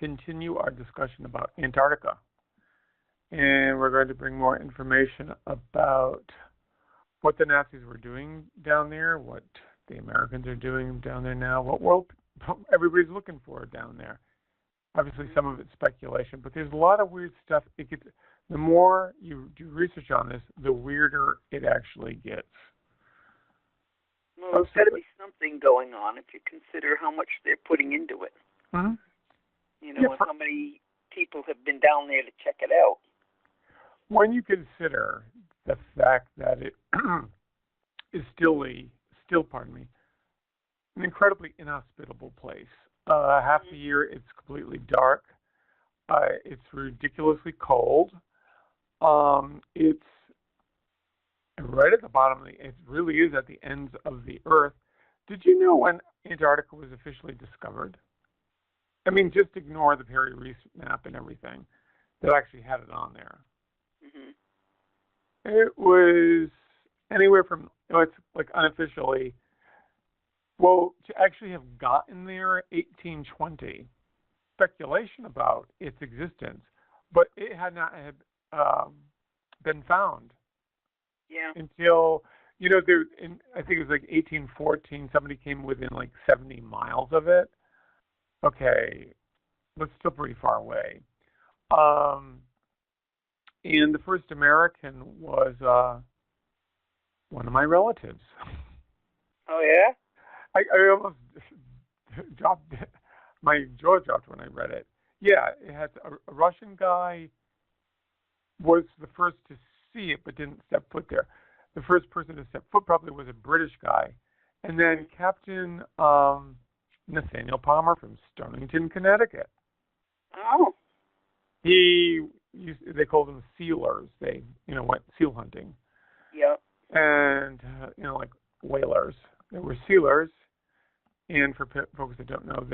continue our discussion about Antarctica. And we're going to bring more information about what the Nazis were doing down there, what the Americans are doing down there now, what world everybody's looking for down there. Obviously, some of it's speculation, but there's a lot of weird stuff. The more you do research on this, the weirder it actually gets. Well, there's got to be something going on if you consider how much they're putting into it. Mm-hmm. You know, and how many people have been down there to check it out. When you consider the fact that it is still, an incredibly inhospitable place. Half the year it's completely dark. It's ridiculously cold. It's right at the bottom it really is at the ends of the Earth. Did you know when Antarctica was officially discovered? I mean, just ignore the Perry Reese map and everything that actually had it on there. Mm-hmm. It was anywhere from, it's like unofficially, well, to actually have gotten there 1820, speculation about its existence, but it had not been found. Yeah. Until, I think it was like 1814, somebody came within like 70 miles of it. Okay, but still pretty far away. And the first American was one of my relatives. Oh, yeah? I almost dropped it. My jaw dropped when I read it. Yeah, it had a Russian guy was the first to see it, but didn't step foot there. The first person to step foot probably was a British guy. And then Captain Nathaniel Palmer from Stonington, Connecticut. Oh. They called them sealers. They, went seal hunting. Yep. And, like whalers. They were sealers. And for folks that don't know,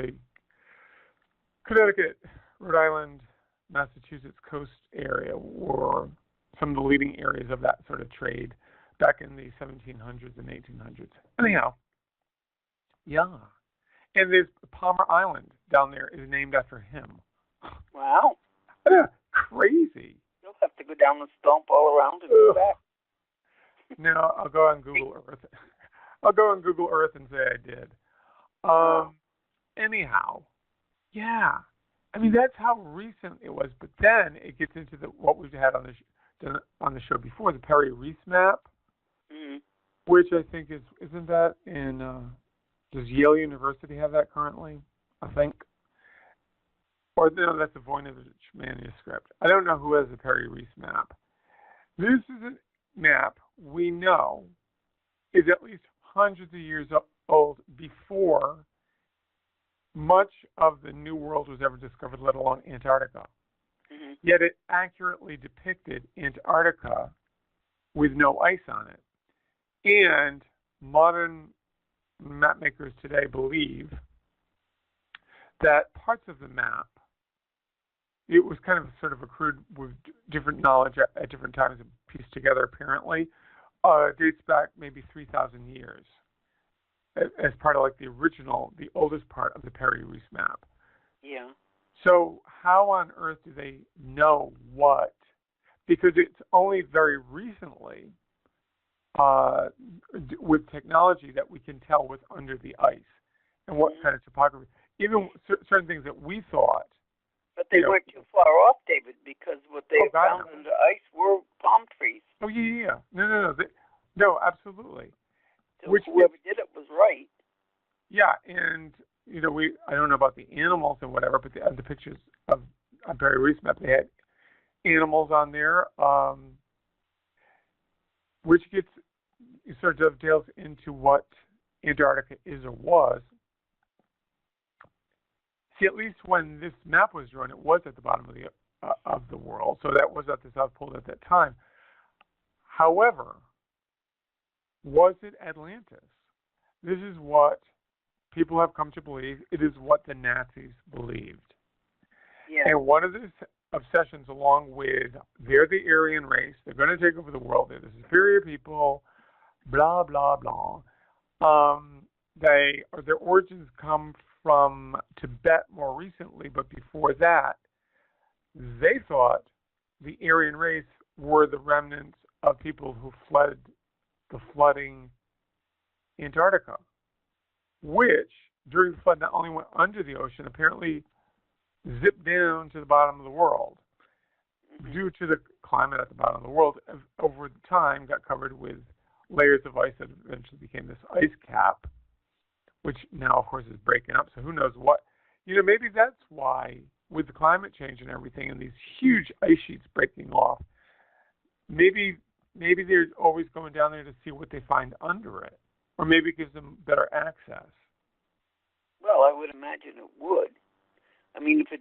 Connecticut, Rhode Island, Massachusetts coast area were some of the leading areas of that sort of trade back in the 1700s and 1800s. Anyhow, yeah. And there's Palmer Island down there is named after him. Wow. Crazy. You'll have to go down the stump all around and go back. No, I'll go on Google Earth. I'll go on Google Earth and say I did. Anyhow, yeah. I mean, that's how recent it was. But then it gets into what we've had on the show before, the Perry Reese map, which I think isn't that in, does Yale University have that currently? I think. Or no, that's the Voinovich manuscript. I don't know who has the Perry Reese map. This is a map we know is at least hundreds of years old before much of the New World was ever discovered, let alone Antarctica. Mm-hmm. Yet it accurately depicted Antarctica with no ice on it. And modern map makers today believe that parts of the map, it was kind of sort of accrued with different knowledge at different times and pieced together apparently, dates back maybe 3,000 years as part of like the oldest part of the Perry Reese map. Yeah. So how on earth do they know what? Because it's only very recently with technology that we can tell what's under the ice and what kind of topography. Even certain things that we thought. But they weren't too far off, David, because what they found in the ice were palm trees. Oh, yeah. No, absolutely. So whoever did it was right. Yeah, and, I don't know about the animals and whatever, but the pictures on Perry Reese map, they had animals on there, which sort of dovetails into what Antarctica is or was. See, at least when this map was drawn, it was at the bottom of the world, so that was at the South Pole at that time. However, was it Atlantis? This is what people have come to believe. It is what the Nazis believed. Yeah. And one of the obsessions, along with they're the Aryan race, they're going to take over the world, they're the superior people, blah, blah, blah. Their origins come from Tibet more recently, but before that, they thought the Aryan race were the remnants of people who fled the flooding Antarctica, which during the flood not only went under the ocean, apparently zipped down to the bottom of the world. Due to the climate at the bottom of the world, over time got covered with layers of ice that eventually became this ice cap, which now, of course, is breaking up. So who knows what, maybe that's why, with the climate change and everything and these huge ice sheets breaking off, maybe they're always going down there to see what they find under it, or maybe it gives them better access. Well, I would imagine it would. I mean, if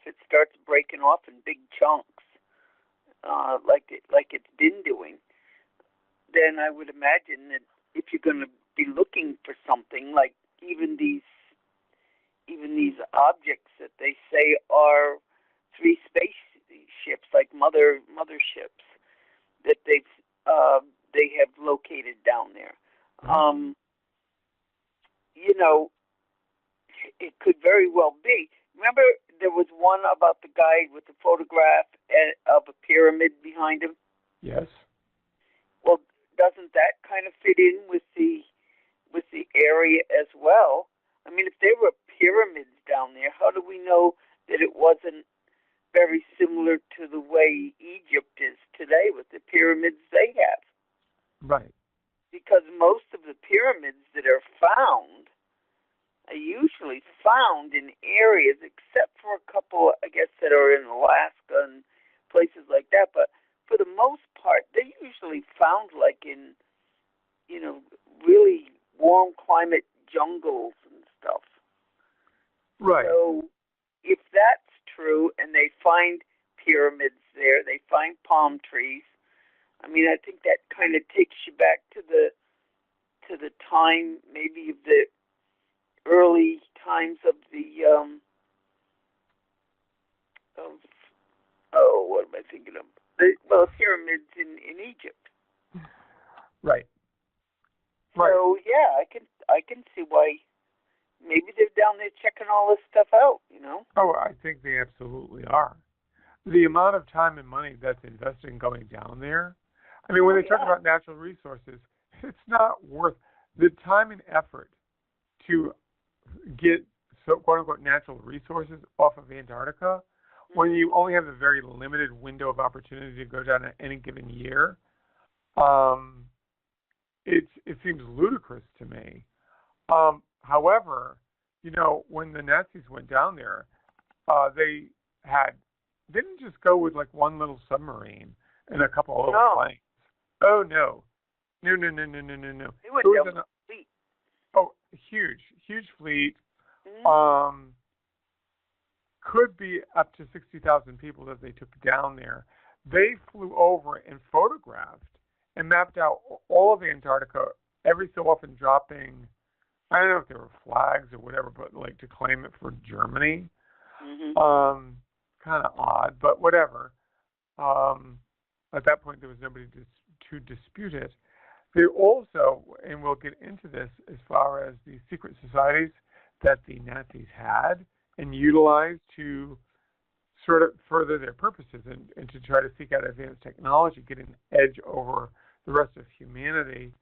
it starts breaking off in big chunks, like it's been doing, then I would imagine that if you're going to be looking for something, like even these objects that they say are 3 spaceships, like motherships, that they have located down there. It could very well be. Remember, there was one about the guy with the photograph of a pyramid behind him? Yes. Well, doesn't that kind of fit in with the area as well? I mean, if there were pyramids down there, how do we know that it wasn't very similar to the way Egypt is today with the pyramids they have? Right. Because most of the pyramids that are found are usually found in areas, except for a couple, I guess, that are in Alaska and places like that. But for the most part, they're usually found like in, really warm climate jungles and stuff. Right. So if that's true and they find pyramids there, they find palm trees, I mean, I think that kind of takes you back to the time, maybe of the early times of the what am I thinking of? Pyramids in Egypt. Right. So yeah, I can see why maybe they're down there checking all this stuff out. Oh, I think they absolutely are. The amount of time and money that's invested in going down there. I mean, when they talk about natural resources, it's not worth the time and effort to get quote-unquote natural resources off of Antarctica when you only have a very limited window of opportunity to go down at any given year. It seems ludicrous to me. However, when the Nazis went down there, they didn't just go with like one little submarine and a couple of little planes. Oh no. No. They went down with a fleet. Oh, huge fleet. Could be up to 60,000 people that they took down there. They flew over and photographed and mapped out all of Antarctica, every so often dropping, I don't know if there were flags or whatever, but like to claim it for Germany. Kind of odd, but whatever. At that point, there was nobody to dispute it. They also, and we'll get into this as far as the secret societies that the Nazis had and utilized to sort of further their purposes and to try to seek out advanced technology, get an edge over the rest of humanity.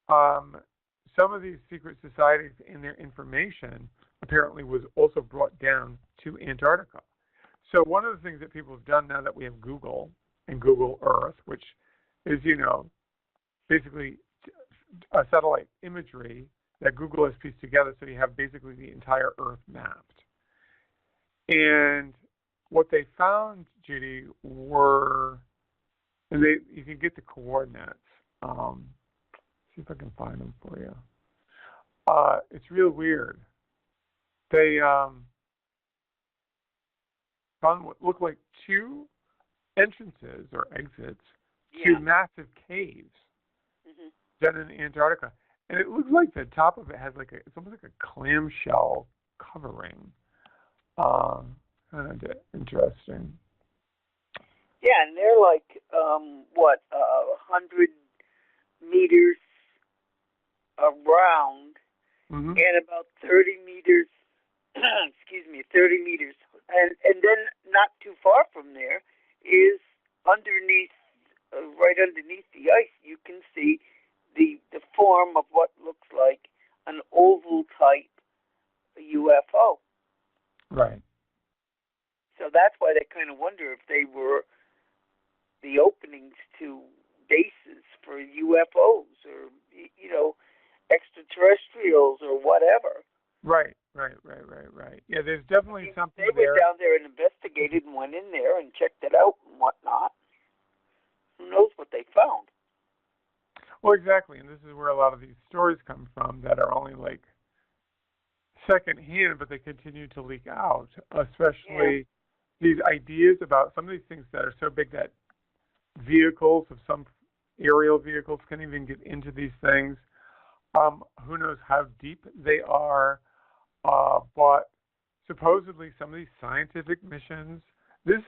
Some of these secret societies and their information apparently was also brought down to Antarctica. So one of the things that people have done now that we have Google and Google Earth, which is, basically a satellite imagery that Google has pieced together, so you have basically the entire Earth mapped. And what they found, Judy, were, and you can get the coordinates. See if I can find them for you. It's real weird. They found what looked like 2 entrances or exits to massive caves down in Antarctica. And it looks like the top of it has it's almost like a clamshell covering. Kind of interesting. Yeah, and they're like 100 meters around, Mm-hmm. and about 30 meters, 30 meters. And then not too far from there is underneath, right underneath the ice, you can see the form of what looks like an oval type UFO. Right. So that's why they kind of wonder if they were the openings to bases for UFOs or, extraterrestrials or whatever. Right. Yeah, there's definitely something they there. went down there and investigated and went in there and checked it out and whatnot. Who knows what they found? Well, exactly, and this is where a lot of these stories come from that are only like secondhand, but they continue to leak out, especially these ideas about some of these things that are so big that vehicles of some aerial vehicles can't even get into these things. Who knows how deep they are, but supposedly some of these scientific missions, this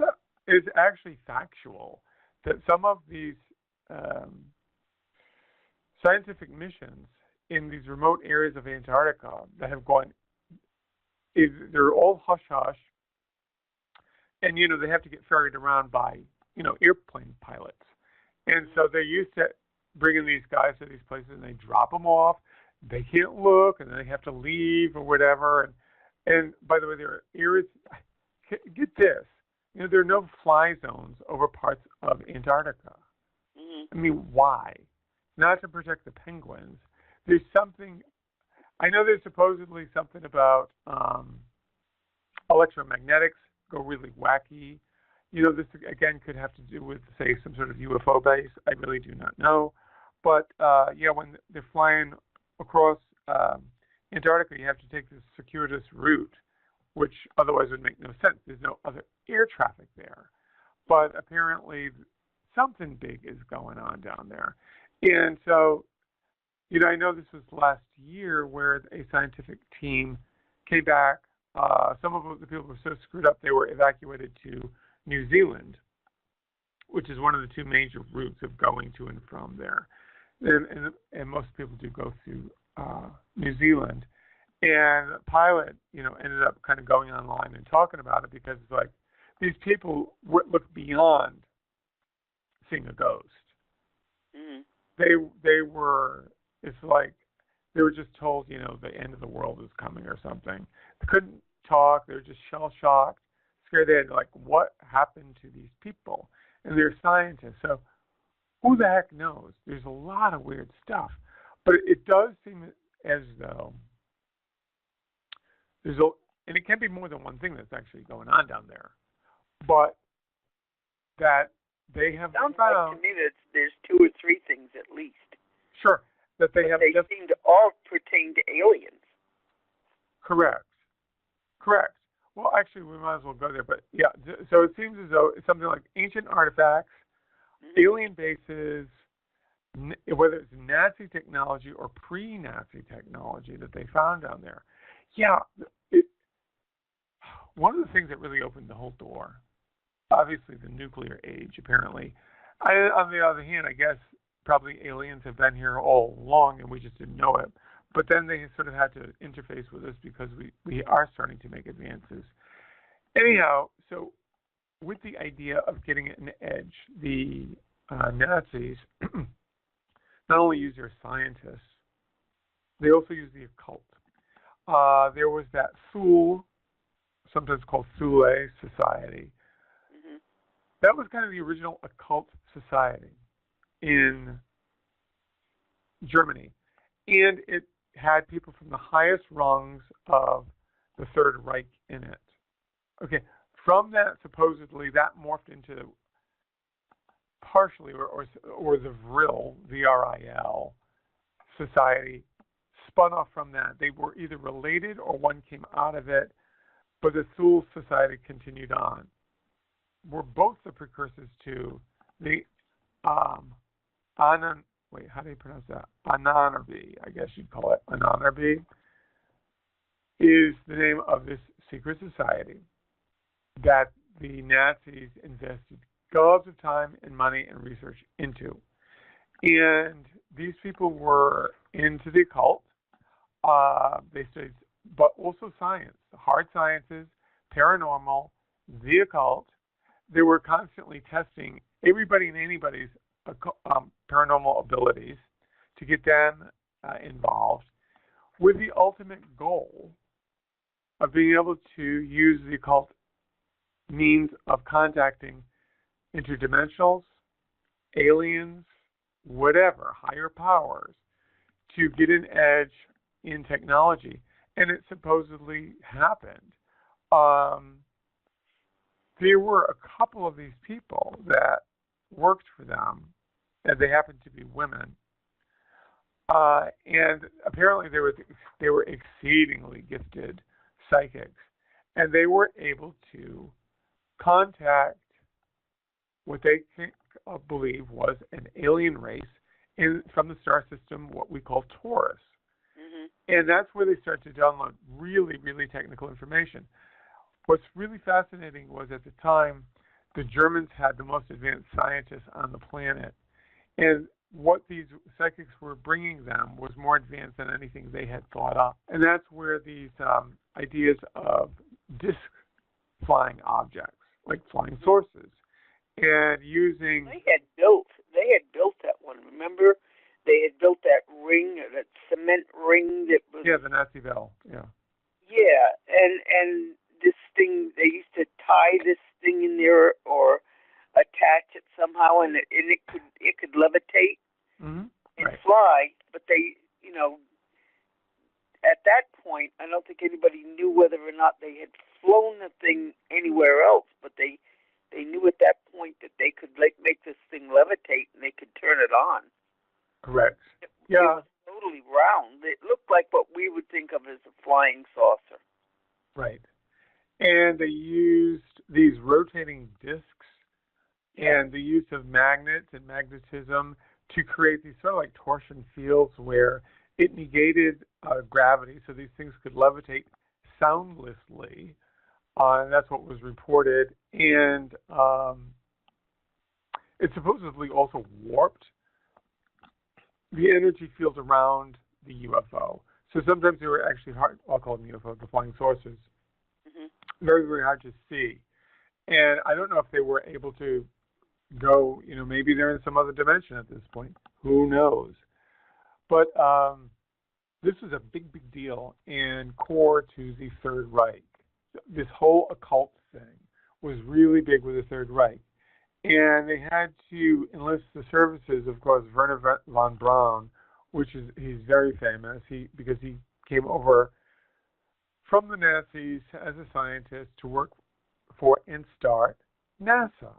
is actually factual, that some of these scientific missions in these remote areas of Antarctica that have gone, they're all hush-hush, and, they have to get ferried around by, airplane pilots. And so they're used to bringing these guys to these places, and they drop them off. They can't look, and they have to leave or whatever. And by the way, there are areas, get this, there are no fly zones over parts of Antarctica. Mm-hmm. I mean, why? Not to protect the penguins. There's something, I know there's supposedly something about electromagnetics go really wacky. This again could have to do with, say, some sort of UFO base. I really do not know. But when they're flying across Antarctica, you have to take this circuitous route, which otherwise would make no sense. There's no other air traffic there. But apparently something big is going on down there. And so, I know this was last year where a scientific team came back. Some of the people were so screwed up they were evacuated to New Zealand, which is one of the two major routes of going to and from there. And most people do go through New Zealand. And the pilot, ended up kind of going online and talking about it because it's like these people look beyond seeing a ghost. Mm-hmm. They were, it's like they were just told, the end of the world is coming or something. They couldn't talk. They were just shell-shocked, scared. They had like, what happened to these people? And they're scientists, so who the heck knows? There's a lot of weird stuff. But it does seem as though and it can be more than one thing that's actually going on down there, but that they have Sounds found, like to me that there's two or three things at least. Sure, that they have. They seem to all pertain to aliens. Correct. Well, actually, we might as well go there. But yeah, so it seems as though it's something like ancient artifacts, alien bases, whether it's Nazi technology or pre-Nazi technology that they found down there. Yeah, one of the things that really opened the whole door, obviously the nuclear age, apparently. On the other hand, I guess probably aliens have been here all along and we just didn't know it. But then they sort of had to interface with us because we are starting to make advances. Anyhow, so with the idea of getting an edge, the Nazis not only use their scientists, they also use the occult. There was that Thule, sometimes called Thule Society. Mm-hmm. That was kind of the original occult society in Germany. And it had people from the highest rungs of the Third Reich in it. Okay, from that, supposedly, that morphed into partially, or the Vril, V-R-I-L, society, spun off from that. They were either related or one came out of it, but the Thule Society continued on. Were both the precursors to the wait, how do you pronounce that? Anonarby, I guess you'd call it. Anonarby is the name of this secret society that the Nazis invested gobs of time and money and research into. And these people were into the occult. They studied, but also science, the hard sciences, paranormal, the occult. They were constantly testing everybody and anybody's paranormal abilities to get them involved, with the ultimate goal of being able to use the occult means of contacting interdimensionals, aliens, whatever, higher powers, to get an edge in technology. And it supposedly happened. There were a couple of these people that worked for them, and they happened to be women. And apparently they were exceedingly gifted psychics, and they were able to contact what they believe was an alien race from the star system, what we call Taurus. Mm-hmm. And that's where they start to download really, really technical information. What's really fascinating was at the time, the Germans had the most advanced scientists on the planet. And what these psychics were bringing them was more advanced than anything they had thought up. And that's where these ideas of disc flying objects, like flying saucers, and using... They had built that one. Remember? They had built that ring, that cement ring that was... Yeah, the Nazi bell, yeah. Yeah, and this thing, they used to tie this thing in there or attach it somehow, and it could levitate and fly. But they, at that point, I don't think anybody knew whether or not they had flown the thing anywhere else. But they knew at that point that they could make this thing levitate and they could turn it on. Correct. It Yeah. was totally round. It looked like what we would think of as a flying saucer. Right. And they used these rotating discs and the use of magnets and magnetism to create these sort of like torsion fields where it negated gravity, so these things could levitate soundlessly. And that's what was reported. And it supposedly also warped the energy field around the UFO. So sometimes they were actually hard, I'll call them UFO, the flying saucers, very, very hard to see. And I don't know if they were able to go, maybe they're in some other dimension at this point. Who knows? But this was a big, big deal and core to the Third Reich. This whole occult thing was really big with the Third Reich. And they had to enlist the services, of course, Werner von Braun, he's very famous because he came over from the Nazis as a scientist to work for and start NASA.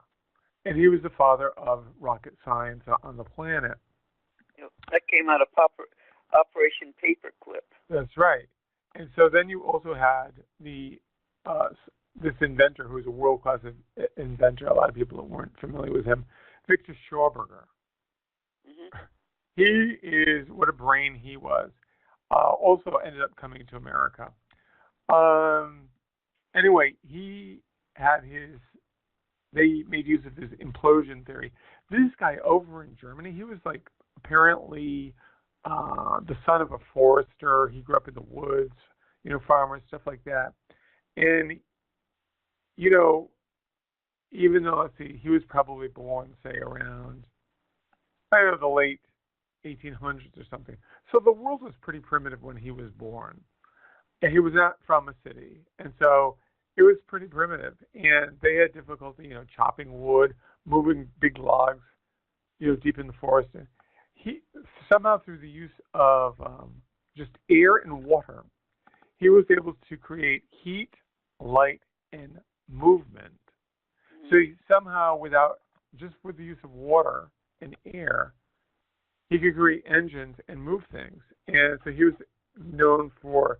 And he was the father of rocket science on the planet. That came out of Operation Paperclip. That's right. And so then you also had this inventor who was a world-class inventor. A lot of people that weren't familiar with him, Victor Schauberger. He is, what a brain he was. Also ended up coming to America. Anyway, they made use of his implosion theory. This guy over in Germany, he was like apparently the son of a forester. He grew up in the woods, farmers, stuff like that. And, even though, let's see, he was probably born, say, around, the late 1800s or something. So the world was pretty primitive when he was born. And he was not from a city. And so it was pretty primitive. And they had difficulty, chopping wood, moving big logs, deep in the forest. And he, somehow through the use of just air and water, he was able to create heat, light, and movement. So he somehow, with the use of water and air, he could create engines and move things. And so he was known for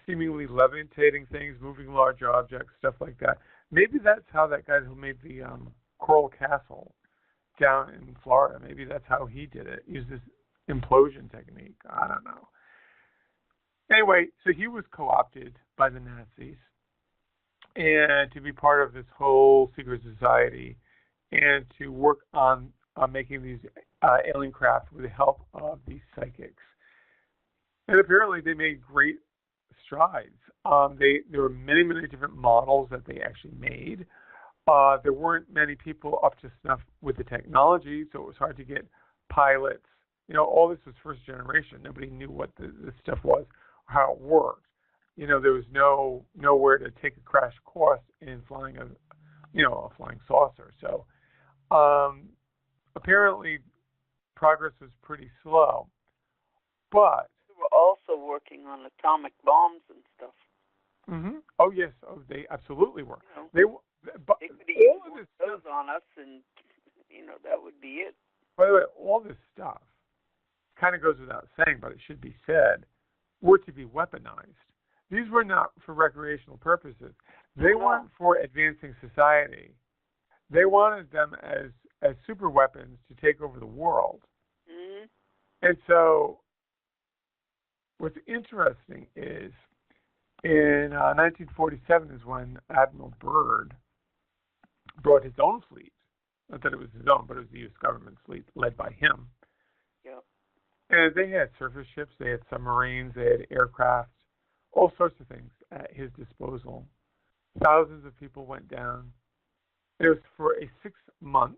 seemingly levitating things, moving large objects, stuff like that. Maybe that's how that guy who made the Coral Castle down in Florida, maybe that's how he did it, used this implosion technique. I don't know. Anyway, so he was co-opted by the Nazis and to be part of this whole secret society and to work on making these alien craft with the help of these psychics. And apparently they made great strides. There were many, many different models that they actually made. There weren't many people up to snuff with the technology, so it was hard to get pilots. All this was first generation. Nobody knew what this stuff was or how it worked. There was nowhere to take a crash course in flying a flying saucer. So apparently progress was pretty slow. But they were also working on atomic bombs and stuff. Oh yes, they absolutely were. They could use those on us, and that would be it. By the way, all this stuff kind of goes without saying, but it should be said, were to be weaponized. These were not for recreational purposes. They weren't for advancing society. They wanted them as super weapons to take over the world. Mm-hmm. And so, what's interesting is, in 1947 is when Admiral Byrd brought his own fleet. Not that it was his own, but it was the U.S. government fleet led by him. Yep. And they had surface ships, they had submarines, they had aircraft, all sorts of things at his disposal. Thousands of people went down. It was for a 6-month,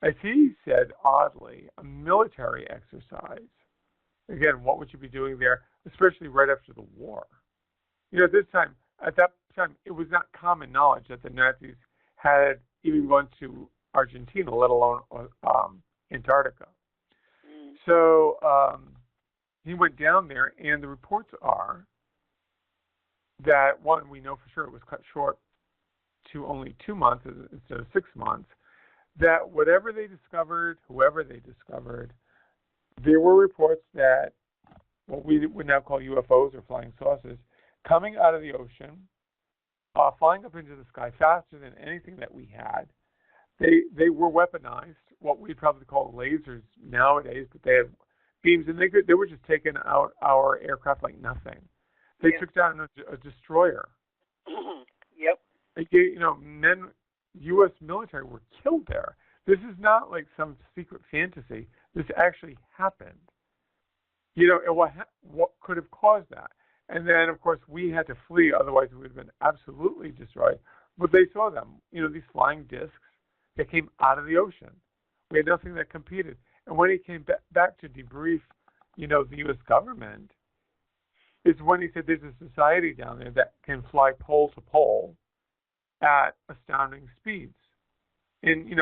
as he said oddly, a military exercise. Again, what would you be doing there, especially right after the war? At that time, it was not common knowledge that the Nazis had even gone to Argentina, let alone Antarctica. So he went down there, and the reports are that, one, we know for sure it was cut short to only 2 months instead of 6 months, that whatever they discovered, whoever they discovered, there were reports that what we would now call UFOs or flying saucers coming out of the ocean, flying up into the sky faster than anything that we had. They were weaponized, what we'd probably call lasers nowadays, but they had beams, and they were just taking out our aircraft like nothing. They took down a destroyer. Yep. U.S. military were killed there. This is not like some secret fantasy. This actually happened. What could have caused that? And then, of course, we had to flee, otherwise we would have been absolutely destroyed. But they saw them, these flying discs that came out of the ocean. We had nothing that competed. And when he came back to debrief, the U.S. government, is when he said there's a society down there that can fly pole to pole at astounding speeds in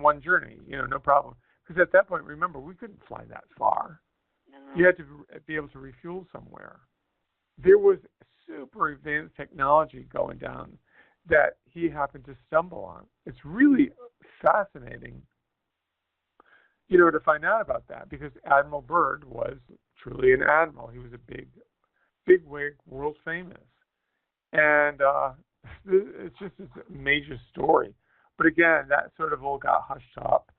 one journey, no problem. Because at that point, remember, we couldn't fly that far. No. You had to be able to refuel somewhere. There was super advanced technology going down that he happened to stumble on. It's really fascinating, to find out about that, because Admiral Byrd was truly an admiral. He was a big wig, world famous. And it's just a major story. But again, that sort of all got hushed up.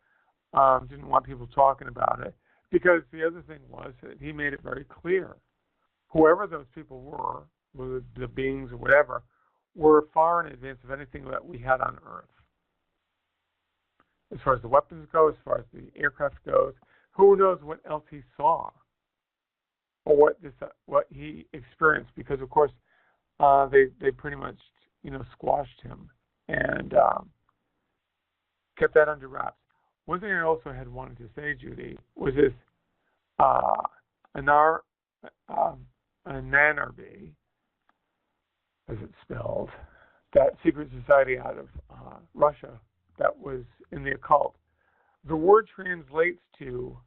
Didn't want people talking about it. Because the other thing was that he made it very clear. Whoever those people were the beings or whatever, were far in advance of anything that we had on Earth. As far as the weapons go, as far as the aircraft goes, who knows what else he saw or what he experienced? Because of course, they pretty much squashed him and kept that under wraps. One thing I also had wanted to say, Judy, was this Anarby, as it's spelled, that secret society out of Russia that was in the occult. The word translates to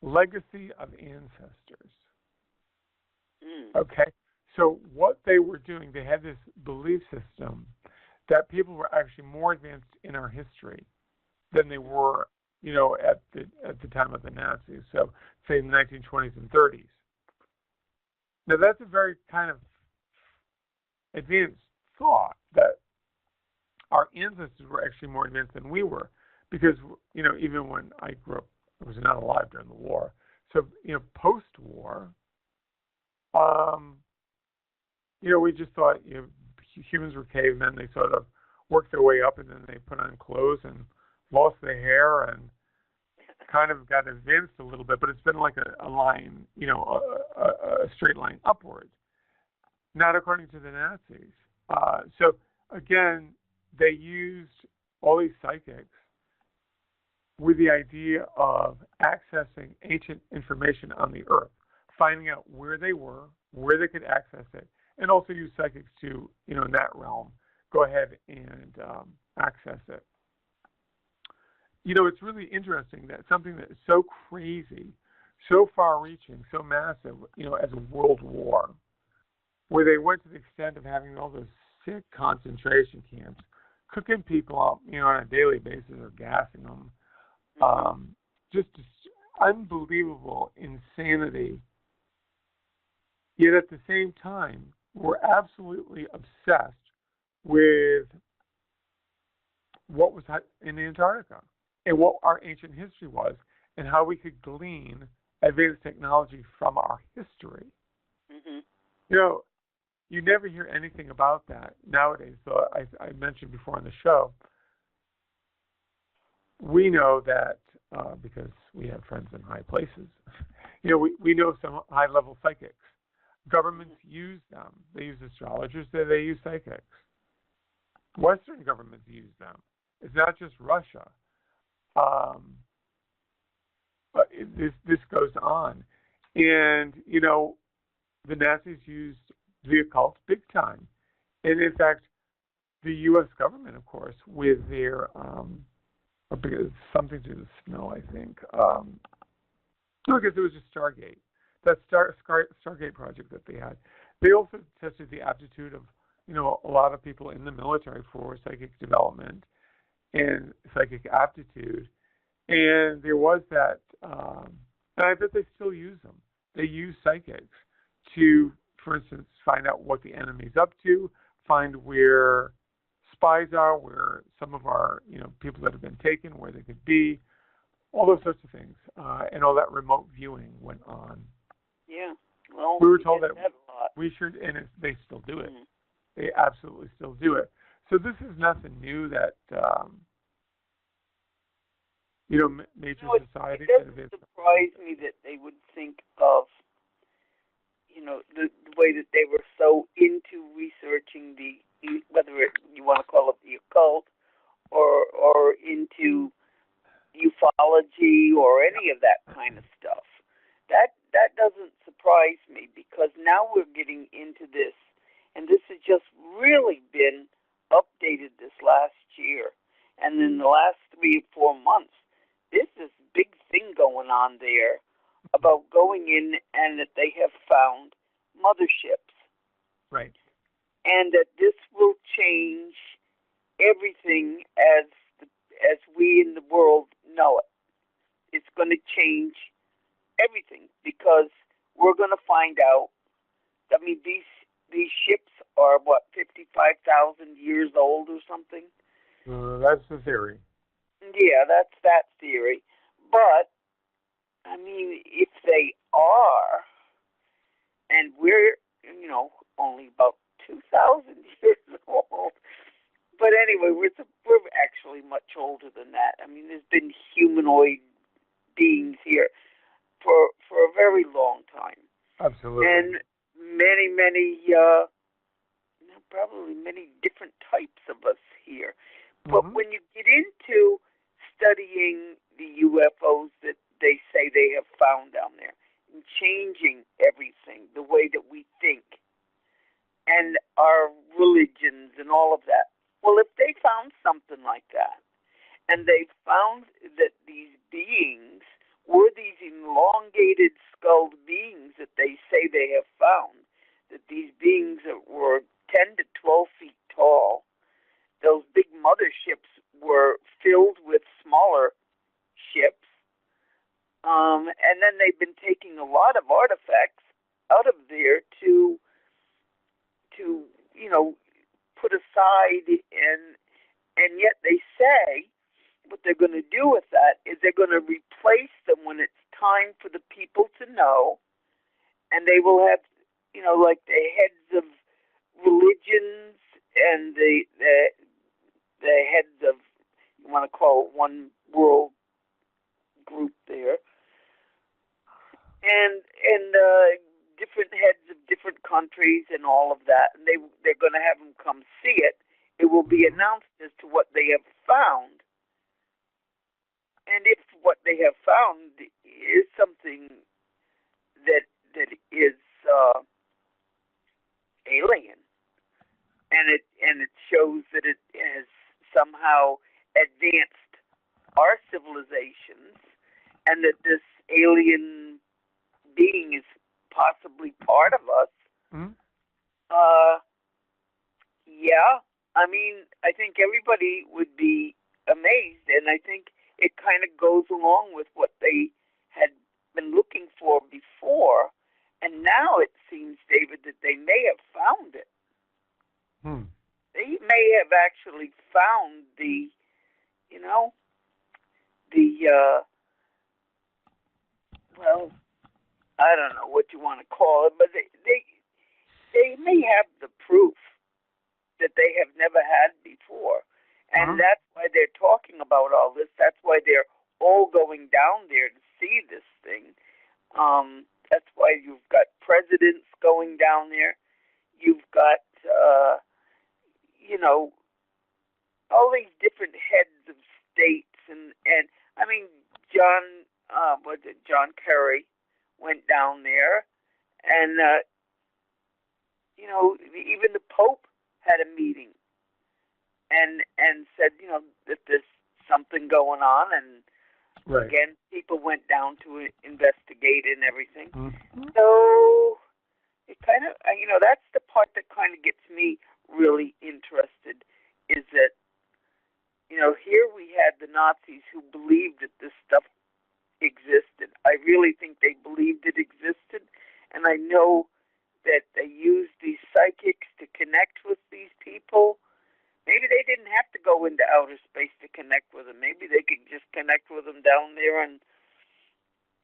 legacy of ancestors. Okay, so what they were doing, they had this belief system that people were actually more advanced in our history than they were, at the time of the Nazis. So, say in the 1920s and 30s. Now, that's a very kind of advanced thought that our ancestors were actually more advanced than we were, because even when I grew up, I was not alive during the war. So post-war, we just thought humans were cavemen. They sort of worked their way up, and then they put on clothes and lost their hair and kind of got advanced a little bit, but it's been like a line, a straight line upwards. Not according to the Nazis. So again, they used all these psychics with the idea of accessing ancient information on the Earth, finding out where they were, where they could access it, and also use psychics to, in that realm, go ahead and access it. It's really interesting that something that is so crazy, so far-reaching, so massive, as a world war, where they went to the extent of having all those sick concentration camps, cooking people up, on a daily basis or gassing them, just unbelievable insanity. Yet at the same time, we're absolutely obsessed with what was in Antarctica and what our ancient history was and how we could glean advanced technology from our history. Mm-hmm. You never hear anything about that nowadays. So I mentioned before on the show, we know that because we have friends in high places, we know some high-level psychics. Governments use them. They use astrologers. They use psychics. Western governments use them. It's not just Russia. But this goes on. And, the Nazis used the occult big time. And in fact, the U.S. government, of course, with their, something to do with snow, I think. Because it was just Stargate. That Stargate project that they had. They also tested the aptitude of, a lot of people in the military for psychic development and psychic aptitude. And there was that, and I bet they still use them. They use psychics to, for instance, find out what the enemy's up to, find where spies are, where some of our, people that have been taken, where they could be, all those sorts of things. And all that remote viewing went on. Yeah. Well, we were told that a lot. We should, and they still do it. Mm-hmm. They absolutely still do it. So this is nothing new that, major society. It doesn't surprise me that they would think of, the way that they were so into researching whether you want to call it the occult or into ufology or any of that kind of stuff. That doesn't surprise me because now we're getting into this, and this has just really been updated this last year. And in the last 3 or 4 months, there's this big thing going on there about going in and that they have found motherships. Right. And that this will change everything as we in the world know it. It's going to change everything because we're going to find out. I mean, these ships are 55,000 years old or something. That's the theory. Yeah, that's that theory. But I mean, if they are, and we're only about 2,000 years old. But anyway, we're actually much older than that. I mean, there's been humanoid beings here for a very long time. Absolutely. And many, probably many different types of us here. But when you get into studying the UFOs that they say they have found down there, and changing everything, the way that we think, and our religions and all of that. Well, if they found something like that, and they found that these beings were these elongated skulled beings that they say they have found, that these beings that were 10 to 12 feet tall, those big motherships were filled with smaller ships, and then they've been taking a lot of artifacts out of there to put aside, and yet they say what they're going to do with that is they're going to replace them when it's time for the people to know, and they will have, like the heads of religions and the heads of, you want to call it one world group there, and different heads of different countries and all of that, and they're going to have them come see it. It will be announced as to what they have found, and if what they have found is something that is alien, and it shows that it has somehow advanced our civilizations, and that this alien being is possibly part of us. Mm-hmm. Yeah, I mean, I think everybody would be amazed, and I think it kind of goes along with what they had been looking for before, and now it seems, David, that they may have found it. They may have actually found the well, I don't know what you want to call it, but they may have the proof that they have never had before. And that's why they're talking about all this. That's why they're all going down there to see this thing. That's why you've got presidents going down there. You've got, all these different heads of states. And I mean, John Kerry went down there. And, even the Pope had a meeting and said, that there's something going on, and again, people went down to investigate and everything. So it kind of, that's the part that kind of gets me really interested, is that, here we had the Nazis who believed that this stuff existed. I really think they believed it existed, and I know that they used these psychics to connect with these people. Maybe they didn't have to go into outer space to connect with them. Maybe they could just connect with them down there in,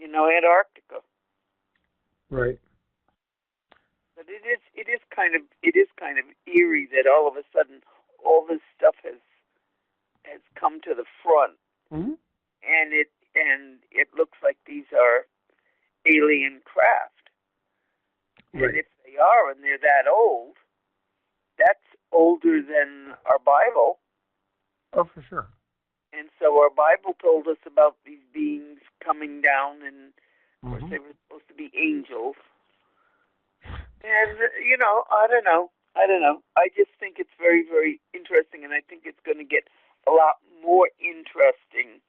Antarctica. Right. But it is kind of eerie that all of a sudden all this stuff has come to the front, and it looks like these are alien craft. And if they are, and they're that old, that's older than our Bible. Oh, for sure. And so our Bible told us about these beings coming down, and of course they were supposed to be angels. And, I don't know. I just think it's very, very interesting, and I think it's going to get a lot more interesting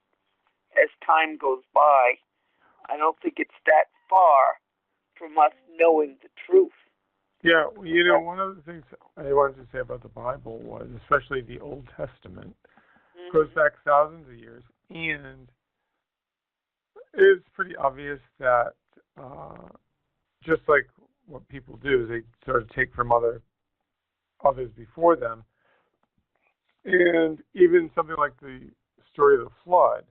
as time goes by. I don't think it's that far from us knowing the truth. Yeah, one of the things I wanted to say about the Bible was, especially the Old Testament, goes back thousands of years, and it's pretty obvious that just like what people do is they sort of take from others before them, and even something like the story of the flood,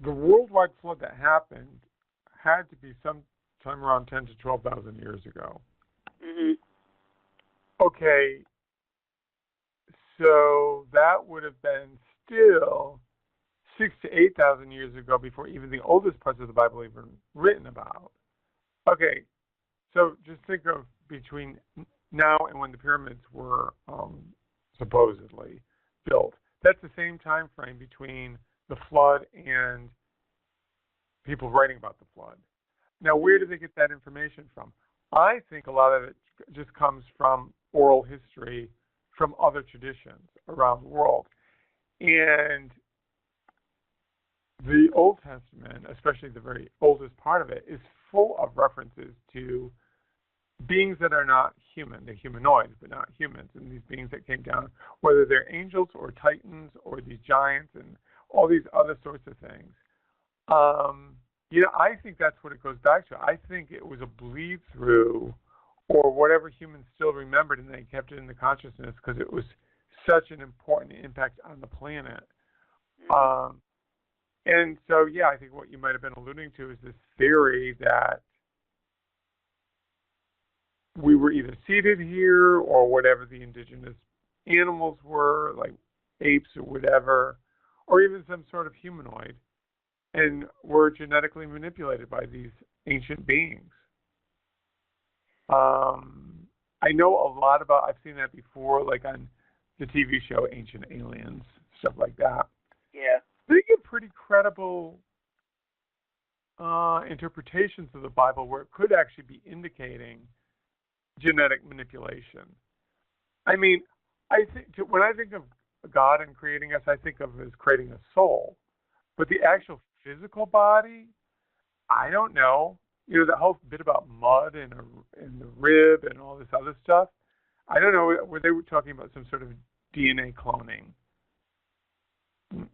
the worldwide flood that happened had to be sometime around 10 to 12,000 years ago. Okay, so that would have been still 6,000 to 8,000 years ago before even the oldest parts of the Bible even written about. Okay, so just think of between now and when the pyramids were supposedly built. That's the same time frame between the flood and people writing about the flood. Now, where do they get that information from? I think a lot of it just comes from oral history from other traditions around the world. And the Old Testament, especially the very oldest part of it, is full of references to beings that are not human. They're humanoids, but not humans. And these beings that came down, whether they're angels or titans or these giants and all these other sorts of things. I think that's what it goes back to. I think it was a bleed through, or whatever humans still remembered, and they kept it in the consciousness because it was such an important impact on the planet. And so, I think what you might have been alluding to is this theory that we were either seated here, or whatever the indigenous animals were, like apes or whatever, or even some sort of humanoid, and were genetically manipulated by these ancient beings. I know a lot about. I've seen that before, like on the TV show Ancient Aliens, stuff like that. Yeah. They give pretty credible interpretations of the Bible where it could actually be indicating genetic manipulation. I mean, I think when I think of God and creating us, I think of as creating a soul, but the actual physical body, I don't know. You know, that whole bit about mud and the rib and all this other stuff. I don't know. Were they talking about some sort of DNA cloning?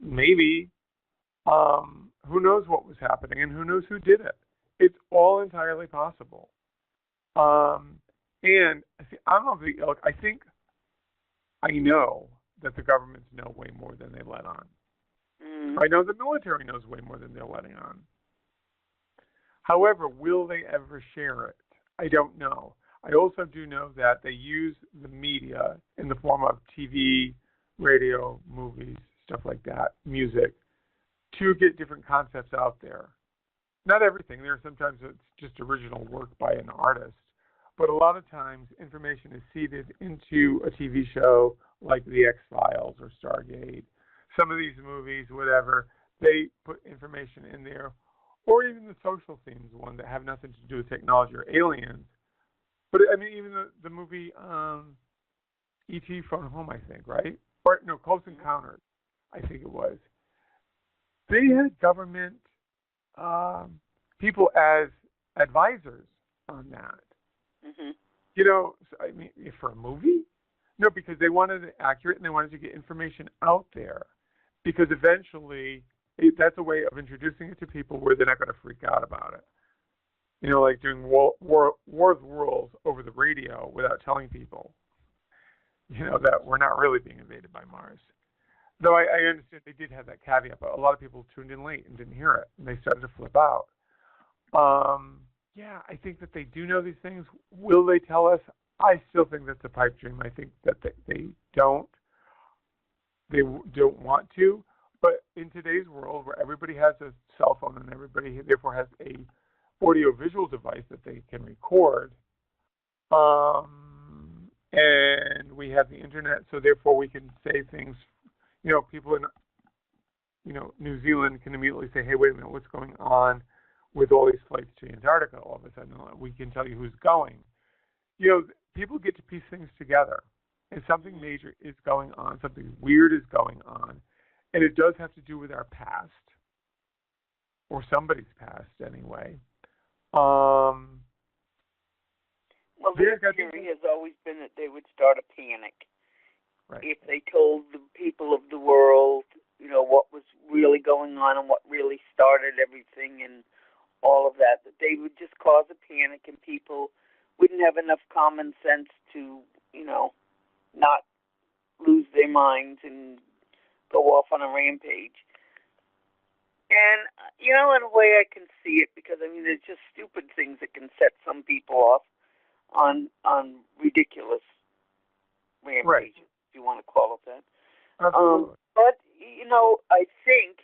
Maybe. Who knows what was happening and who knows who did it? It's all entirely possible. And see, I'm of the ilk. I think I know that the governments know way more than they let on. I know the military knows way more than they're letting on. However, will they ever share it? I don't know. I also do know that they use the media in the form of TV, radio, movies, stuff like that, music, to get different concepts out there. Not everything. There are sometimes it's just original work by an artist. But a lot of times information is seeded into a TV show like The X-Files or Stargate. Some of these movies, whatever, they put information in there. Or even the social themes one that have nothing to do with technology or aliens. But I mean, even the movie E.T. Phone Home, I think, right? Or no, Close Encounters, I think it was. They had government people as advisors on that. Mm-hmm. You know, so, I mean, for a movie? No, because they wanted it accurate and they wanted to get information out there. Because eventually, that's a way of introducing it to people where they're not going to freak out about it. You know, like doing War of the Worlds over the radio without telling people, you know, that we're not really being invaded by Mars. Though I understand they did have that caveat, but a lot of people tuned in late and didn't hear it, and they started to flip out. Yeah, I think that they do know these things. Will they tell us? I still think that's a pipe dream. I think that they don't. They don't want to. But in today's world, where everybody has a cell phone and everybody therefore has a audio-visual device that they can record, and we have the internet, so therefore we can say things. You know, people in, you know, New Zealand can immediately say, "Hey, wait a minute, what's going on with all these flights to Antarctica?" All of a sudden, we can tell you who's going. You know, people get to piece things together, and something major is going on, something weird is going on, and it does have to do with our past, or somebody's past anyway. Well, their theory has always been that they would start a panic. Right. If they told the people of the world, you know, what was really going on and what really started everything and all of that, that they would just cause a panic and people wouldn't have enough common sense to, you know, not lose their minds and go off on a rampage. And, you know, in a way I can see it because, I mean, there's just stupid things that can set some people off on ridiculous rampages. Right. You want to call it that. But, you know, I think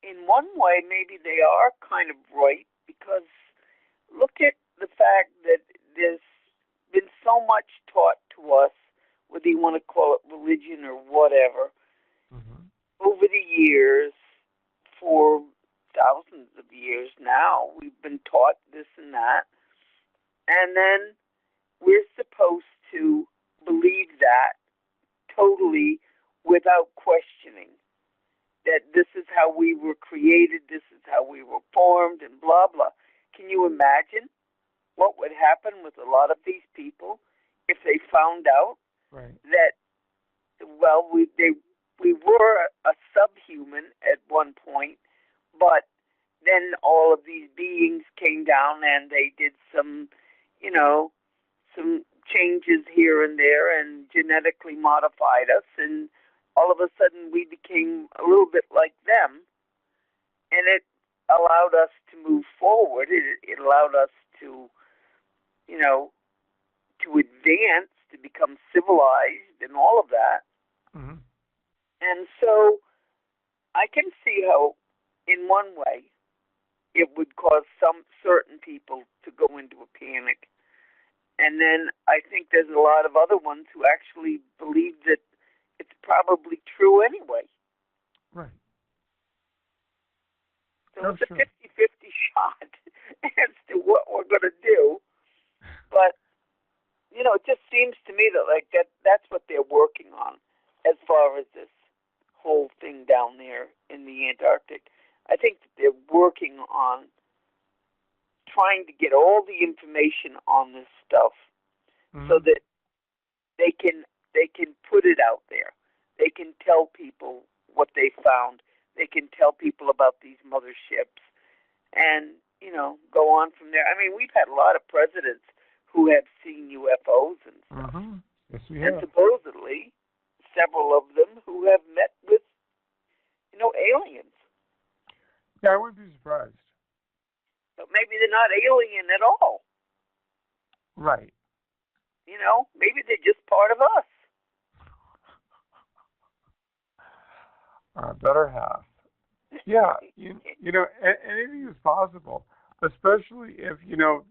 in one way maybe they are kind of right because look at the fact that there's been so much taught to us, whether you want to call it religion or whatever, over the years, for thousands of years now, we've been taught this and that. And then we're supposed to believe that totally without questioning that this is how we were created, this is how we were formed, and blah, blah. Can you imagine what would happen with a lot of these people if they found out that, well, we were a subhuman at one point, but then all of these beings came down and they did some, you know, some changes here and there and genetically modified us, and all of a sudden we became a little bit like them, and it allowed us to move forward. It allowed us to, you know, to advance, to become civilized and all of that. And so I can see how, in one way, it would cause some certain people to go into a panic. And then I think there's a lot of other ones who actually believe that it's probably true anyway. Right. So it's a 50-50 shot as to what we're going to do. But, it just seems to me that that's what they're working on as far as this whole thing down there in the Antarctic. I think that they're working on trying to get all the information on this stuff so that they can put it out there. They can tell people what they found. They can tell people about these motherships and, go on from there. I mean, we've had a lot of presidents who have seen UFOs and stuff. Yes, we have. And supposedly several of them who have met with, aliens. Yeah, I wouldn't be surprised. But maybe they're not alien at all. Right. Maybe they're just part of us. Our better half. Yeah, anything is possible, especially if,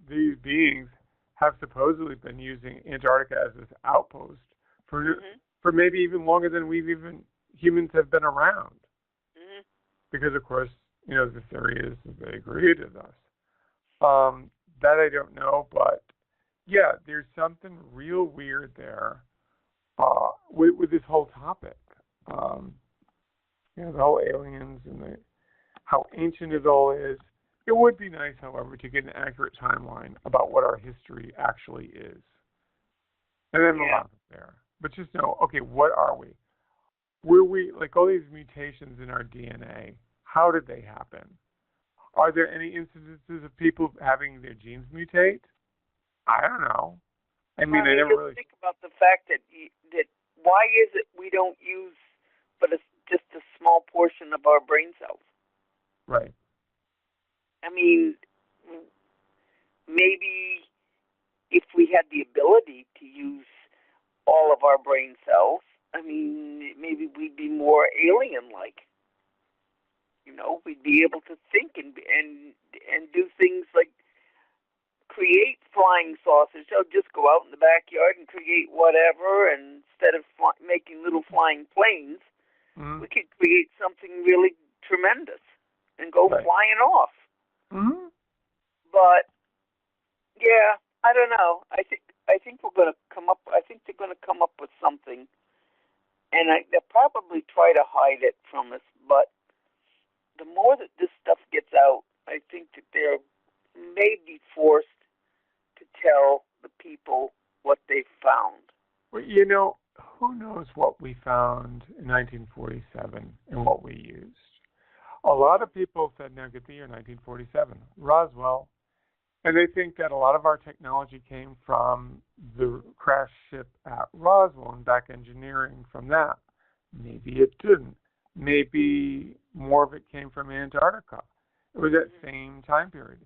these beings have supposedly been using Antarctica as this outpost for maybe even longer than humans have been around. Because, of course, the theory is that they created us. That I don't know, but yeah, there's something real weird there with this whole topic. The whole aliens and how ancient it all is. It would be nice, however, to get an accurate timeline about what our history actually is. And then move on from there. But just know, okay, what are we? Were we, like all these mutations in our DNA, how did they happen? Are there any instances of people having their genes mutate? I don't know. I mean, I never just really think about the fact that why is it we don't use but just a small portion of our brain cells? Right. I mean, maybe if we had the ability to use all of our brain cells, I mean, maybe we'd be more alien-like. We'd be able to think and do things like create flying saucers. So just go out in the backyard and create whatever, and instead of making little flying planes, we could create something really tremendous and go flying off. But yeah, I don't know. I think we're going to come up. I think they're going to come up with something, and they'll probably try to hide it from us. But the more that this stuff gets out, I think that they're may be forced to tell the people what they found. Well, who knows what we found in 1947 and what we used. A lot of people said, now get the year 1947, Roswell. And they think that a lot of our technology came from the crash ship at Roswell and back engineering from that. Maybe it didn't. Maybe more of it came from Antarctica. It was that same time period.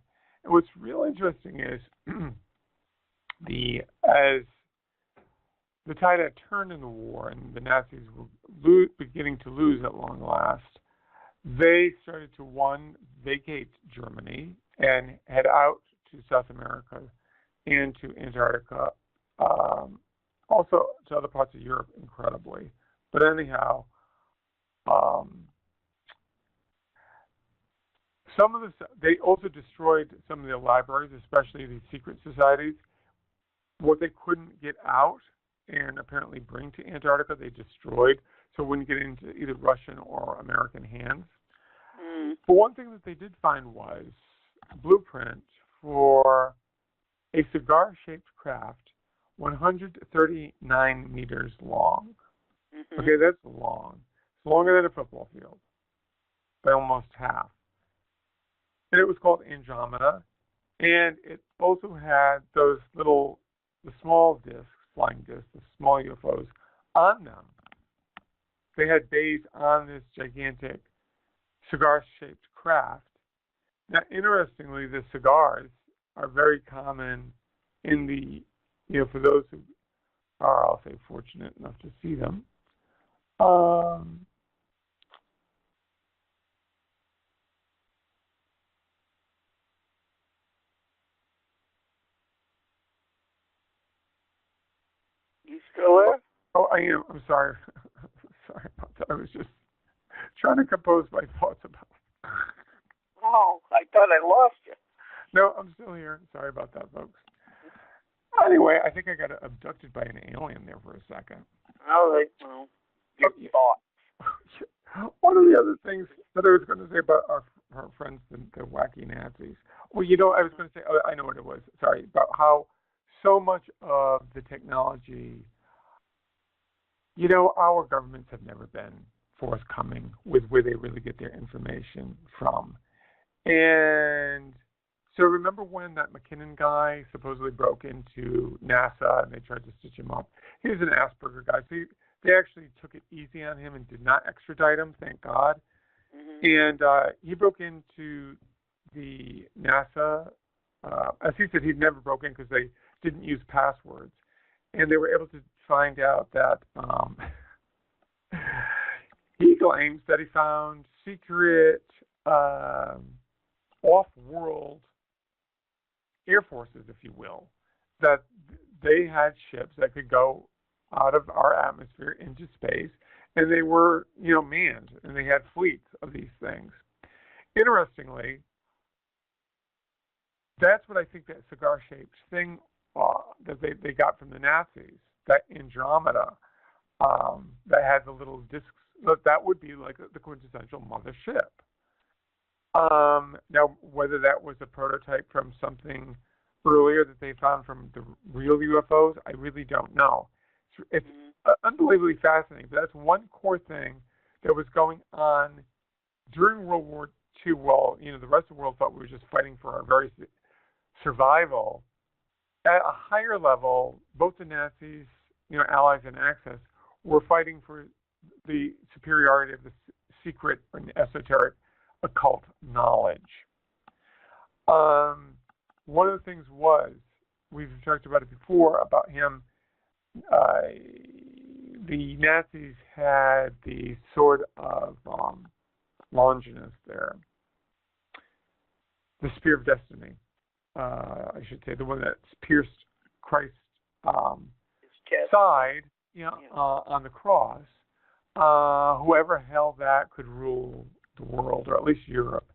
And what's real interesting is as the tide had turned in the war and the Nazis were beginning to lose at long last, they started to, one, vacate Germany and head out to South America and to Antarctica, also to other parts of Europe, incredibly. But anyhow, they also destroyed some of their libraries, especially the secret societies. What they couldn't get out and apparently bring to Antarctica, they destroyed, so it wouldn't get into either Russian or American hands. But one thing that they did find was a blueprint for a cigar-shaped craft, 139 meters long. Okay, that's long. It's longer than a football field, by almost half. And it was called Andromeda, and it also had those the small discs, flying discs, the small UFOs, on them. They had bays on this gigantic cigar-shaped craft. Now, interestingly, the cigars are very common in the, for those who are, I'll say, fortunate enough to see them. You still there? Oh, I am. I'm sorry. Sorry about that. I was just trying to compose my thoughts about it. Oh, I thought I lost you. No, I'm still here. Sorry about that, folks. Anyway, I think I got abducted by an alien there for a second. Oh, your thoughts. One of the other things that I was going to say about our friends, the wacky Nazis. Well, I was going to say, I know what it was. Sorry, about how so much of the technology, our governments have never been forthcoming with where they really get their information from. And so remember when that McKinnon guy supposedly broke into NASA and they tried to stitch him up? He was an Asperger guy. So they actually took it easy on him and did not extradite him, thank God. Mm-hmm. And he broke into the NASA. As he said, he'd never broke in because they didn't use passwords. And they were able to find out that he claims that he found secret off-world air forces, if you will, that they had ships that could go out of our atmosphere into space, and they were, manned, and they had fleets of these things. Interestingly, that's what I think that cigar-shaped thing that they got from the Nazis, that Andromeda, that had the little discs, that would be like the quintessential mothership. Now, whether that was a prototype from something earlier that they found from the real UFOs, I really don't know. It's unbelievably fascinating. But that's one core thing that was going on during World War II. While the rest of the world thought we were just fighting for our very survival. At a higher level, both the Nazis, Allies and Axis, were fighting for the superiority of the secret and esoteric occult knowledge. One of the things we've talked about it before, about him, the Nazis had the sword of Longinus there, the spear of destiny, I should say, the one that's pierced Christ's side, on the cross. Whoever held that could rule the world, or at least Europe.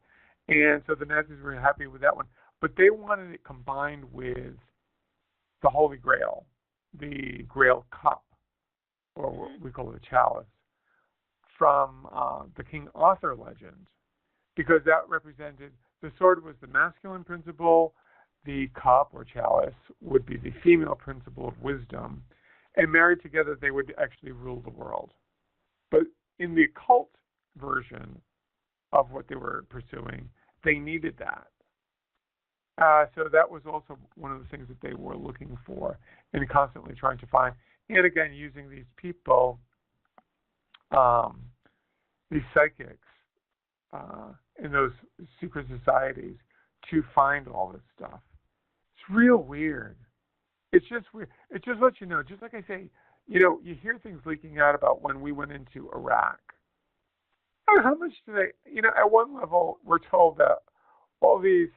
And so the Nazis were happy with that one. But they wanted it combined with the Holy Grail, the Grail Cup, or what we call it a chalice, from the King Arthur legend, because that represented, the sword was the masculine principle, the cup or chalice would be the female principle of wisdom, and married together they would actually rule the world. But in the occult version of what they were pursuing, they needed that. So that was also one of the things that they were looking for and constantly trying to find. And again, using these people, these psychics, in those secret societies to find all this stuff. It's real weird. It's just weird. It just lets you know, just like I say, you hear things leaking out about when we went into Iraq. How much do they, at one level, we're told that all these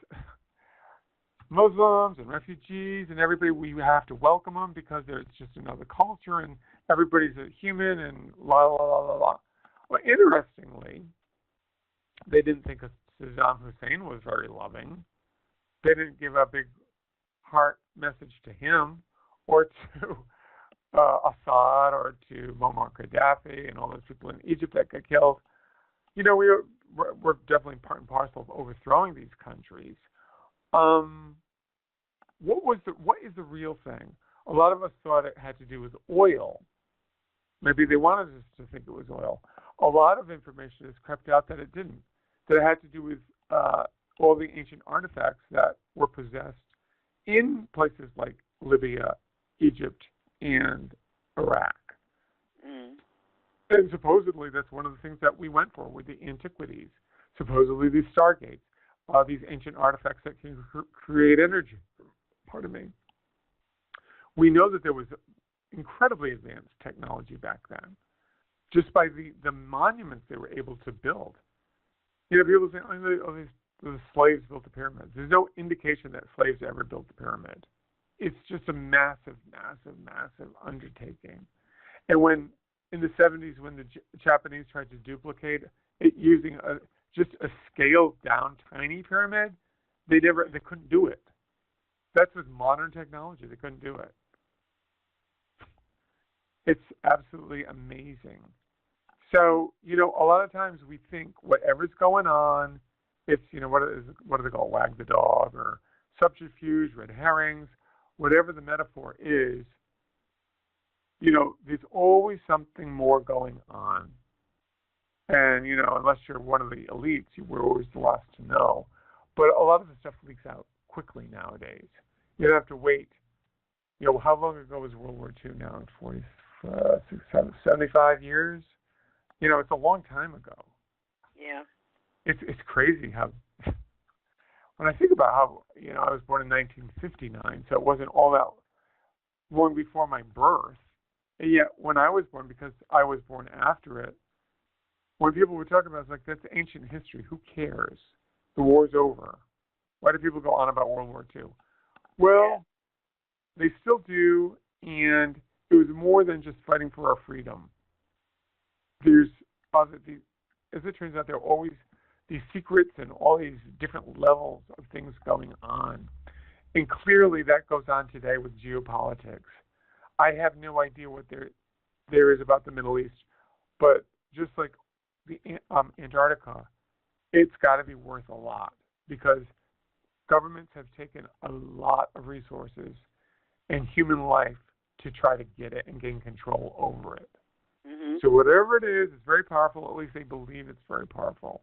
Muslims and refugees and everybody, we have to welcome them because it's just another culture and everybody's a human and la la la la la. Well, interestingly, they didn't think Saddam Hussein was very loving. They didn't give a big heart message to him or to Assad or to Muammar Gaddafi and all those people in Egypt that got killed. We're definitely part and parcel of overthrowing these countries. What is the real thing? A lot of us thought it had to do with oil. Maybe they wanted us to think it was oil. A lot of information has crept out that it didn't. That it had to do with all the ancient artifacts that were possessed in places like Libya, Egypt, and Iraq. And supposedly that's one of the things that we went for with the antiquities. Supposedly these stargates, these ancient artifacts that can create energy. Pardon me. We know that there was incredibly advanced technology back then, just by the monuments they were able to build. People say, the slaves built the pyramids. There's no indication that slaves ever built the pyramid. it's just a massive, massive, massive undertaking. And when in the 70s, when the Japanese tried to duplicate it using just a scaled down tiny pyramid, they couldn't do it. That's with modern technology, they couldn't do it. It's absolutely amazing. So, a lot of times we think whatever's going on, it's, what do they call it, wag the dog or subterfuge, red herrings, whatever the metaphor is, there's always something more going on. And, unless you're one of the elites, we're always the last to know. But a lot of the stuff leaks out quickly nowadays. You don't have to wait. How long ago was World War II now? 75 years? It's a long time ago. Yeah. It's crazy how, when I think about how, I was born in 1959, so it wasn't all that long before my birth. And yet, when I was born, because I was born after it, when people would talk about it, it's like, that's ancient history. Who cares? The war's over. Why do people go on about World War II? Well, they still do, and it was more than just fighting for our freedom. There's, as it turns out, there are always these secrets and all these different levels of things going on. And clearly that goes on today with geopolitics. I have no idea what there is about the Middle East, but just like the Antarctica, it's got to be worth a lot because governments have taken a lot of resources and human life to try to get it and gain control over it. Mm-hmm. So whatever it is, it's very powerful. At least they believe it's very powerful.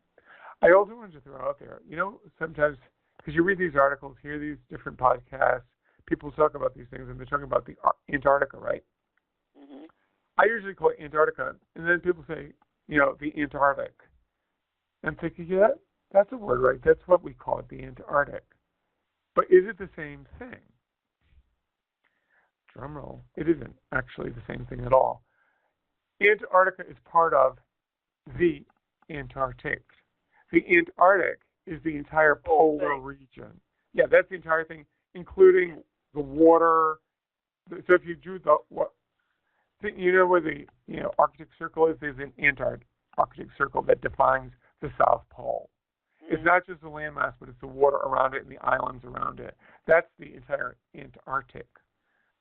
I also wanted to throw out there, sometimes, because you read these articles, hear these different podcasts, people talk about these things, and they're talking about the Antarctica, right? Mm-hmm. I usually call it Antarctica, and then people say, the Antarctic. I'm thinking, yeah, that's a word, right? That's what we call it, the Antarctic. But is it the same thing? Drum roll. It isn't actually the same thing at all. Antarctica is part of the Antarctic. The Antarctic is the entire polar region. Yeah, that's the entire thing, including the water. So if you drew where the Arctic Circle is? There's an Arctic Circle that defines the South Pole. Mm-hmm. It's not just the landmass, but it's the water around it and the islands around it. That's the entire Antarctic.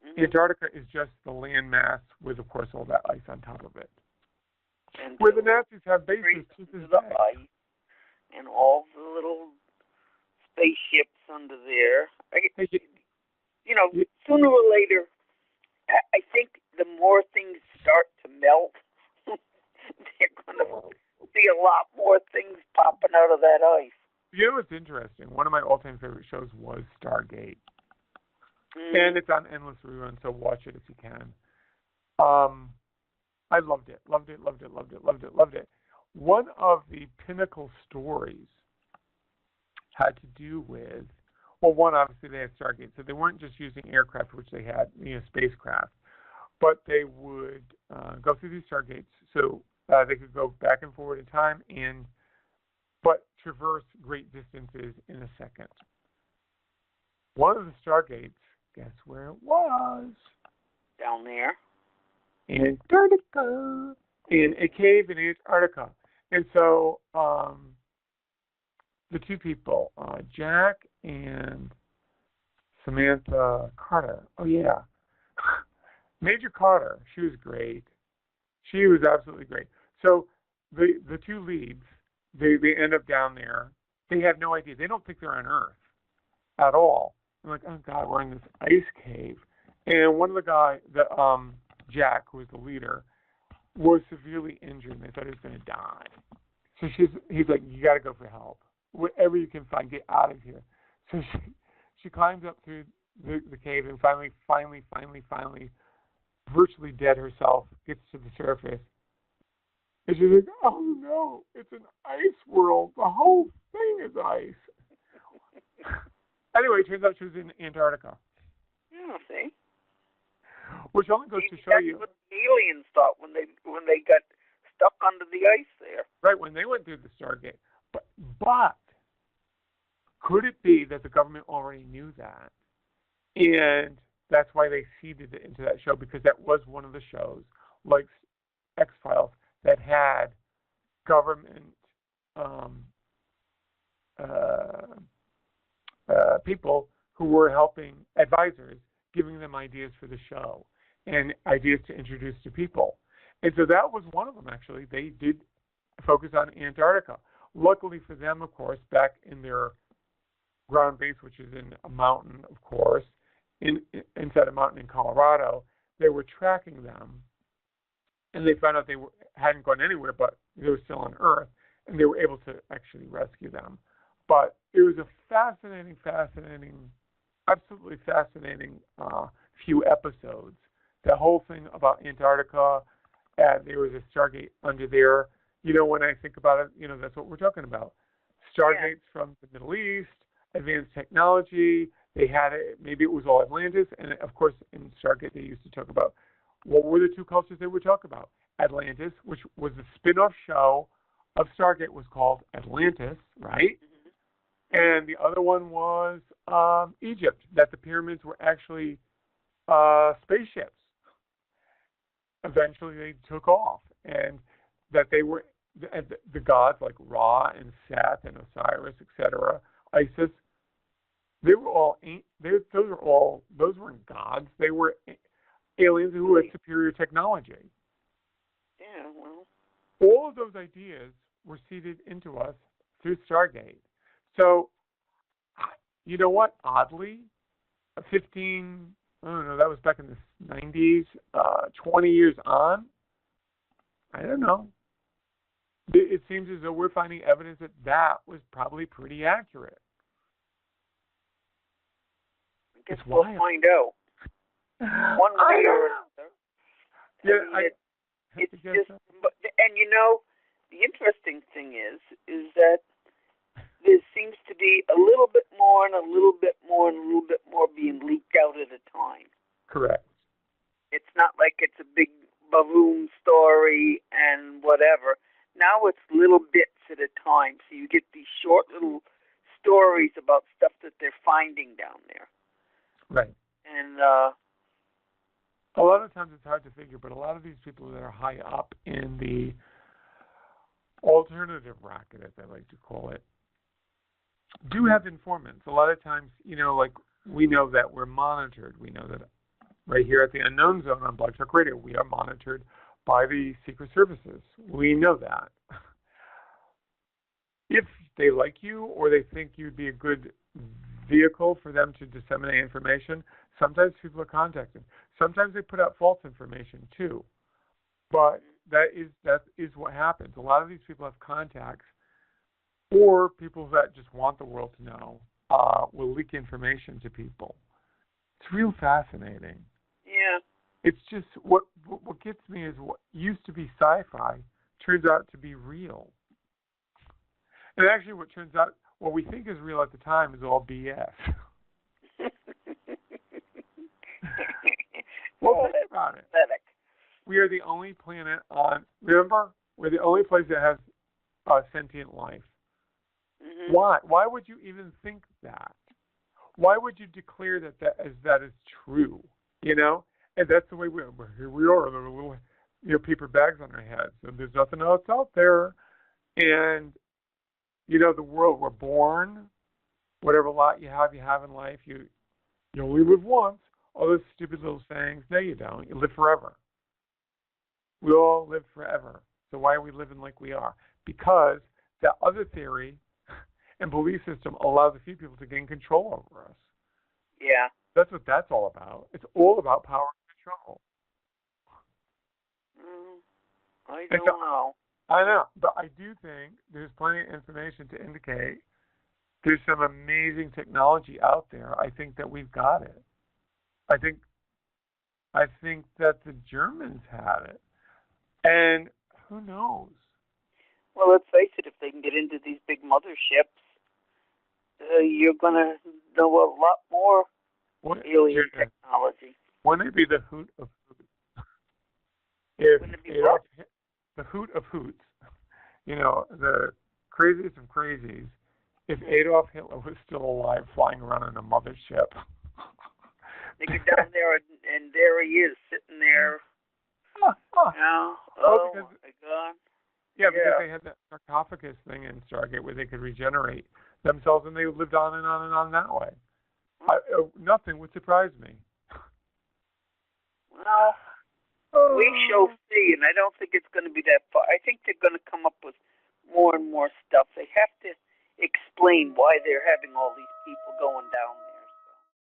Mm-hmm. Antarctica is just the landmass with, of course, all that ice on top of it. And where the Nazis have bases to this day. Ice and all the little spaceships under there. Sooner or later, I think the more things start to melt, they're going to see a lot more things popping out of that ice. What's interesting? One of my all-time favorite shows was Stargate. And it's on endless rerun, so watch it if you can. I loved it. One of the pinnacle stories had to do with, one, obviously they had Stargate, so they weren't just using aircraft, which they had, spacecraft, but they would go through these Stargates, so they could go back and forward in time, but traverse great distances in a second. One of the Stargates, guess where it was? Down there. Antarctica. In a cave in Antarctica. And so the two people, Jack and Samantha Carter. Oh, yeah. Major Carter. She was great. She was absolutely great. So the two leads, they end up down there. They have no idea. They don't think they're on Earth at all. They're like, oh, God, we're in this ice cave. And one of the guys, Jack, who was the leader, was severely injured, and they thought he was going to die. So he's like, you got to go for help. Whatever you can find, get out of here. So she climbs up through the cave and finally, virtually dead herself, gets to the surface. And she's like, oh, no, it's an ice world. The whole thing is ice. Anyway, it turns out she was in Antarctica. Yeah, see? Which only goes to show you. That's what the aliens thought when they got stuck under the ice there. Right, when they went through the Stargate. But could it be that the government already knew that? And that's why they seeded it into that show, because that was one of the shows, like X-Files, that had government um, uh, people who were helping advisors, giving them ideas for the show and ideas to introduce to people. And so that was one of them, actually. They did focus on Antarctica. Luckily for them, of course, back in their ground base, which is in a mountain, of course, inside a mountain in Colorado, they were tracking them, and they found out hadn't gone anywhere, but they were still on Earth, and they were able to actually rescue them. But it was a fascinating, absolutely fascinating few episodes. The whole thing about Antarctica, and there was a Stargate under there. When I think about it, that's what we're talking about. Stargates from the Middle East, advanced technology. They had it. Maybe it was all Atlantis, and of course, in Stargate they used to talk about what were the two cultures they would talk about. Atlantis, which was a spin-off show of Stargate, was called Atlantis, right? Mm-hmm. And the other one was Egypt, that the pyramids were actually spaceships. Eventually, they took off, and that they were the gods like Ra and Seth and Osiris, etc., Isis. They were all those weren't gods. They were aliens who had superior technology. Yeah, well, all of those ideas were seeded into us through Stargate. So, you know what? Oddly, 15, I don't know, that was back in the 90s, 20 years on, I don't know. It seems as though we're finding evidence that was probably pretty accurate. I guess we'll find out. One way or another. Yeah, it's just, and the interesting thing is that there seems to be a little bit more and a little bit more and a little bit more being leaked out at a time. Correct. It's not like it's a big balloon story and whatever. Now it's little bits at a time, so you get these short little stories about stuff that they're finding down there. Right. And a lot of times it's hard to figure, but a lot of these people that are high up in the alternative racket, as I like to call it, do have informants. A lot of times, like we know that we're monitored. We know that right here at the Unknown Zone on Blog Talk Radio, we are monitored by the Secret Services. We know that. If they like you or they think you'd be a good vehicle for them to disseminate information, sometimes people are contacted. Sometimes they put out false information too. But that is what happens. A lot of these people have contacts, or people that just want the world to know will leak information to people. It's real fascinating. Yeah. It's just what gets me is what used to be sci-fi turns out to be real. And actually what we think is real at the time is all BS. Well, think about it. Pathetic. We are the only planet on, remember? We're the only place that has sentient life. Mm-hmm. Why? Why would you even think that? Why would you declare that is true? And that's the way we are. Here we are, the little paper bags on our heads, and there's nothing else out there. And the world, we're born, whatever lot you have in life, you only live once. All those stupid little sayings, no you don't. You live forever. We all live forever. So why are we living like we are? Because that other theory and belief system allows a few people to gain control over us. Yeah. That's what that's all about. It's all about power and control. I don't know. I know, but I do think there's plenty of information to indicate there's some amazing technology out there. I think that we've got it. I think that the Germans had it. And who knows? Well, let's face it, if they can get into these big motherships, you're going to know a lot more alien technology. Wouldn't it be the hoot of hoots? The hoot of hoots, the craziest of crazies, if Adolf Hitler was still alive flying around in a mothership. They get down there, and there he is, sitting there. Oh, my God. Yeah, because they had that sarcophagus thing in Stargate where they could regenerate themselves, and they lived on and on and on that way. Nothing would surprise me. Well, we shall see, and I don't think it's going to be that far. I think they're going to come up with more and more stuff. They have to explain why they're having all these